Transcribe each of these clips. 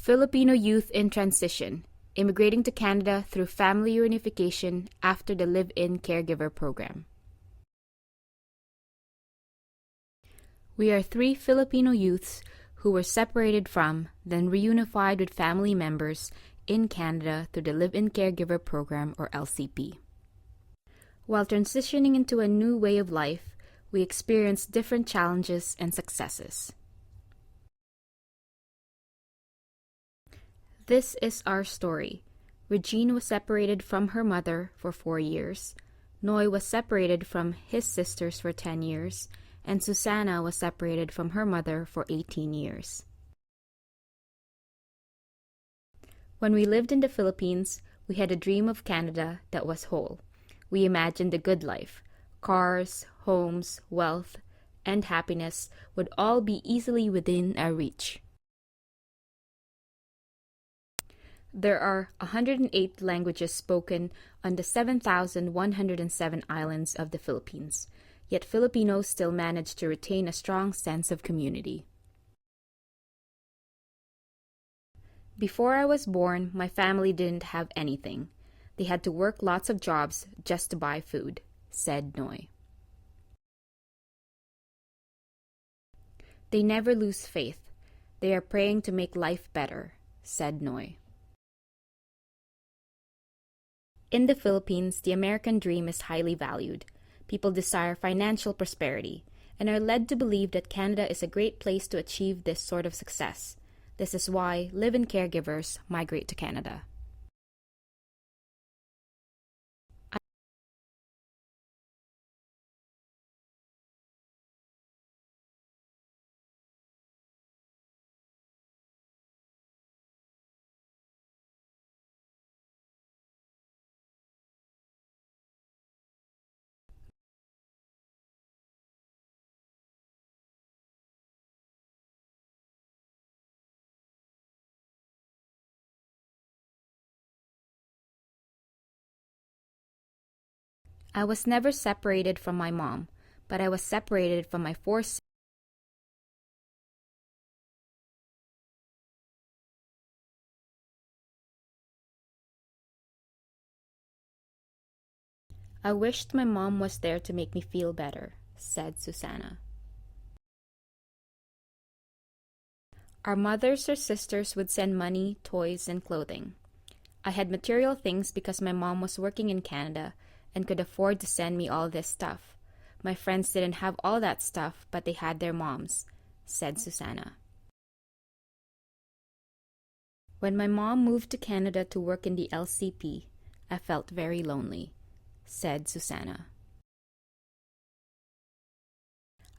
Filipino youth in transition, immigrating to Canada through family reunification after the live-in caregiver program. We are 3 Filipino youths who were separated from, then reunified with family members in Canada through the live-in caregiver program, or LCP. While transitioning into a new way of life, we experienced different challenges and successes. This is our story. Regine was separated from her mother for 4 years. Noy was separated from his sisters for 10 years. And Susanna was separated from her mother for 18 years. When we lived in the Philippines, we had a dream of Canada that was whole. We imagined a good life. Cars, homes, wealth, and happiness would all be easily within our reach. There are 108 languages spoken on the 7,107 islands of the Philippines. Yet Filipinos still manage to retain a strong sense of community. Before I was born, my family didn't have anything. They had to work lots of jobs just to buy food, said Noy. They never lose faith. They are praying to make life better, said Noy. In the Philippines, the American dream is highly valued. People desire financial prosperity and are led to believe that Canada is a great place to achieve this sort of success. This is why live-in caregivers migrate to Canada. I was never separated from my mom, but I was separated from my 4 siblings. I wished my mom was there to make me feel better, said Susanna. Our mothers or sisters would send money, toys, and clothing. I had material things because my mom was working in Canada and could afford to send me all this stuff. My friends didn't have all that stuff, but they had their moms, said Susanna. When my mom moved to Canada to work in the LCP, I felt very lonely, said Susanna.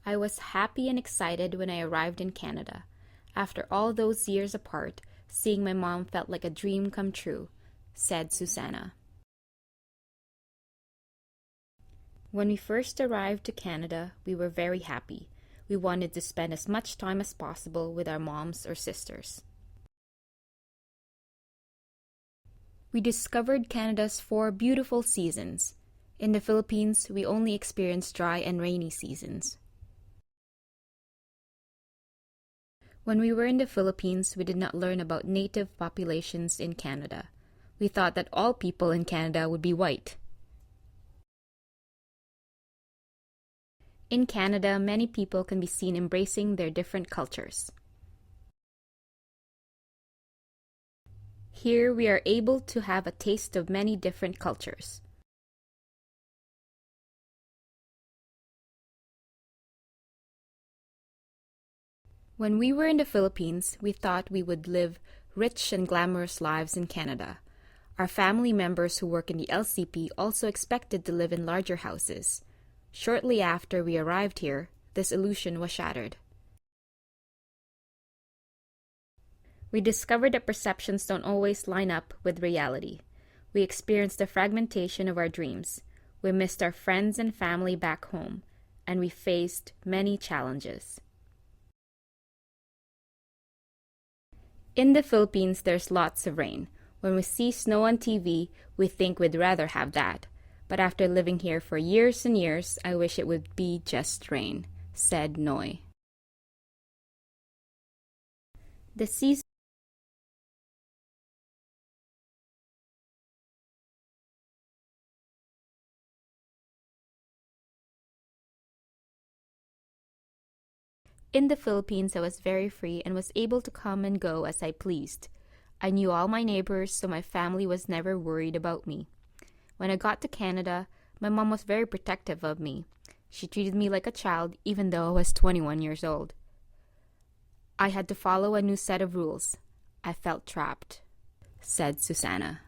I was happy and excited when I arrived in Canada. After all those years apart, seeing my mom felt like a dream come true, said Susanna. When we first arrived to Canada, we were very happy. We wanted to spend as much time as possible with our moms or sisters. We discovered Canada's 4 beautiful seasons. In the Philippines, we only experienced dry and rainy seasons. When we were in the Philippines, we did not learn about native populations in Canada. We thought that all people in Canada would be white. In Canada, many people can be seen embracing their different cultures. Here, we are able to have a taste of many different cultures. When we were in the Philippines, we thought we would live rich and glamorous lives in Canada. Our family members who work in the LCP also expected to live in larger houses. Shortly after we arrived here, this illusion was shattered. We discovered that perceptions don't always line up with reality. We experienced the fragmentation of our dreams. We missed our friends and family back home, and we faced many challenges. In the Philippines, there's lots of rain. When we see snow on TV, we think we'd rather have that. But after living here for years and years, I wish it would be just rain, said Noy. The season In the Philippines, I was very free and was able to come and go as I pleased. I knew all my neighbors, so my family was never worried about me. When I got to Canada, my mom was very protective of me. She treated me like a child even though I was 21 years old. I had to follow a new set of rules. I felt trapped, said Susanna.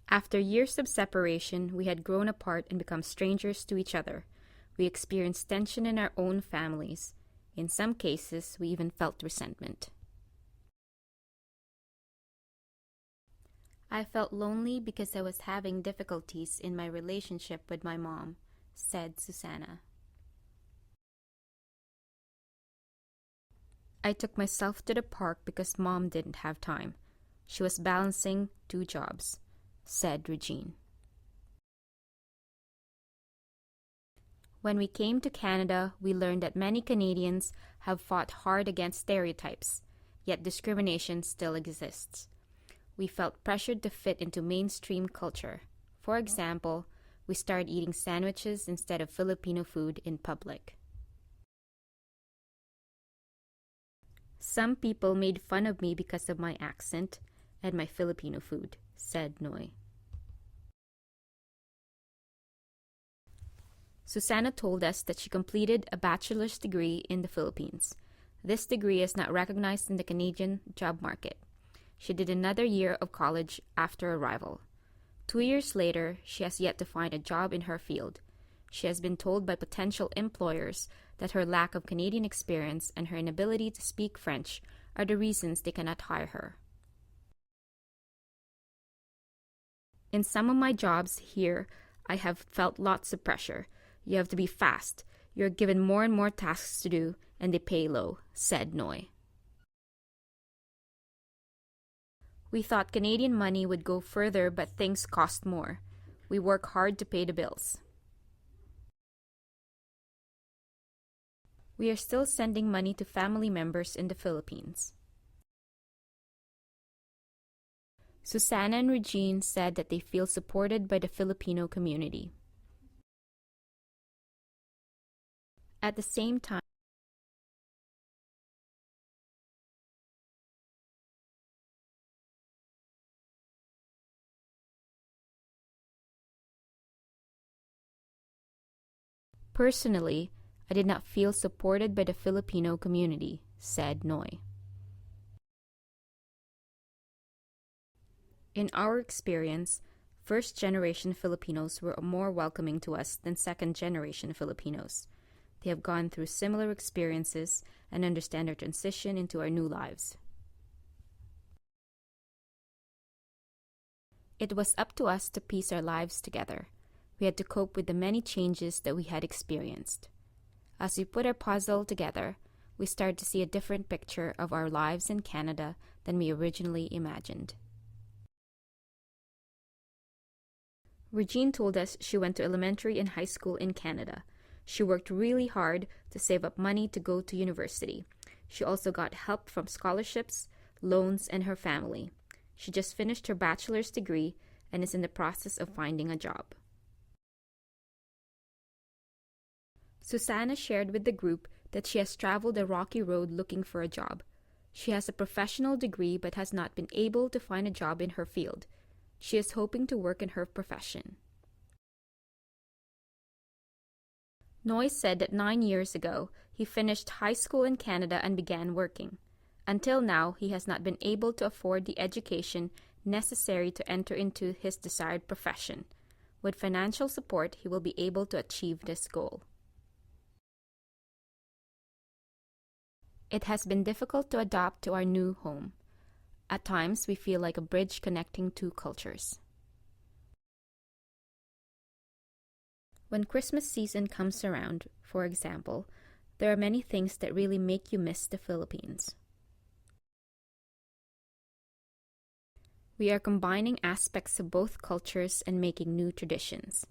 After years of separation, we had grown apart and become strangers to each other. We experienced tension in our own families. In some cases, we even felt resentment. I felt lonely because I was having difficulties in my relationship with my mom, said Susanna. I took myself to the park because mom didn't have time. She was balancing 2 jobs, said Regine. When we came to Canada, we learned that many Canadians have fought hard against stereotypes, yet discrimination still exists. We felt pressured to fit into mainstream culture. For example, we started eating sandwiches instead of Filipino food in public. Some people made fun of me because of my accent and my Filipino food, said Noy. Susanna told us that she completed a bachelor's degree in the Philippines. This degree is not recognized in the Canadian job market. She did another year of college after arrival. 2 years later, she has yet to find a job in her field. She has been told by potential employers that her lack of Canadian experience and her inability to speak French are the reasons they cannot hire her. In some of my jobs here, I have felt lots of pressure. You have to be fast. You're given more and more tasks to do, and they pay low, said Noy. We thought Canadian money would go further, but things cost more. We work hard to pay the bills. We are still sending money to family members in the Philippines. Susanna and Regine said that they feel supported by the Filipino community. At the same time, personally, I did not feel supported by the Filipino community, said Noy. In our experience, first-generation Filipinos were more welcoming to us than second-generation Filipinos. They have gone through similar experiences and understand our transition into our new lives. It was up to us to piece our lives together. We had to cope with the many changes that we had experienced. As we put our puzzle together, we started to see a different picture of our lives in Canada than we originally imagined. Regine told us she went to elementary and high school in Canada. She worked really hard to save up money to go to university. She also got help from scholarships, loans, and her family. She just finished her bachelor's degree and is in the process of finding a job. Susanna shared with the group that she has traveled a rocky road looking for a job. She has a professional degree but has not been able to find a job in her field. She is hoping to work in her profession. Noy said that 9 years ago, he finished high school in Canada and began working. Until now, he has not been able to afford the education necessary to enter into his desired profession. With financial support, he will be able to achieve this goal. It has been difficult to adapt to our new home. At times, we feel like a bridge connecting 2 cultures. When Christmas season comes around, for example, there are many things that really make you miss the Philippines. We are combining aspects of both cultures and making new traditions.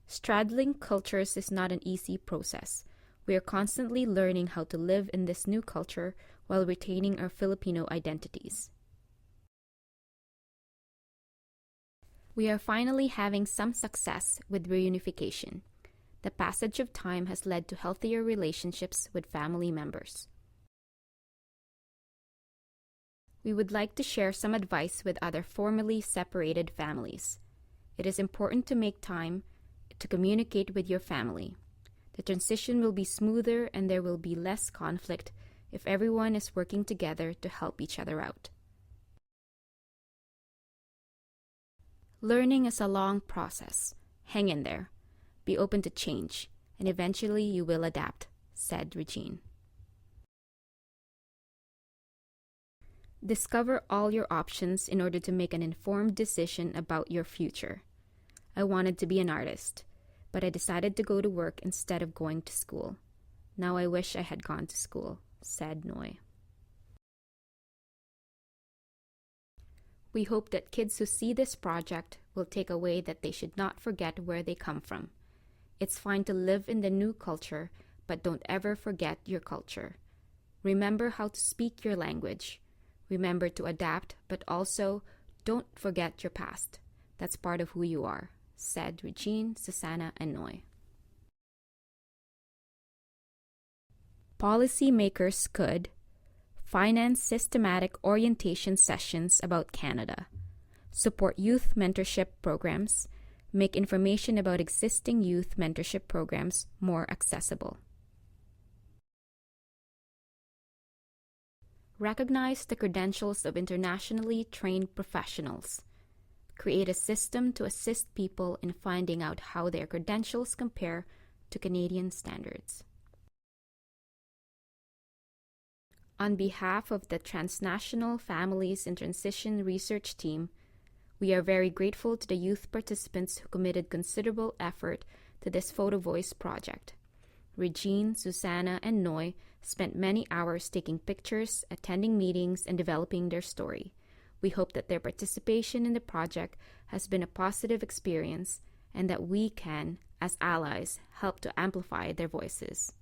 Straddling cultures is not an easy process. We are constantly learning how to live in this new culture while retaining our Filipino identities. We are finally having some success with reunification. The passage of time has led to healthier relationships with family members. We would like to share some advice with other formerly separated families. It is important to make time to communicate with your family. The transition will be smoother and there will be less conflict if everyone is working together to help each other out. Learning is a long process. Hang in there. Be open to change, and eventually you will adapt, said Regine. Discover all your options in order to make an informed decision about your future. I wanted to be an artist, but I decided to go to work instead of going to school. Now I wish I had gone to school, said Noy. We hope that kids who see this project will take away that they should not forget where they come from. It's fine to live in the new culture, but don't ever forget your culture. Remember how to speak your language. Remember to adapt, but also don't forget your past. That's part of who you are, said Regine, Susanna, and Noy. Policymakers could finance systematic orientation sessions about Canada, support youth mentorship programs, make information about existing youth mentorship programs more accessible. Recognize the credentials of internationally trained professionals. Create a system to assist people in finding out how their credentials compare to Canadian standards. On behalf of the Transnational Families in Transition Research Team, we are very grateful to the youth participants who committed considerable effort to this Photo Voice project. Regine, Susanna, and Noy spent many hours taking pictures, attending meetings, and developing their story. We hope that their participation in the project has been a positive experience and that we can, as allies, help to amplify their voices.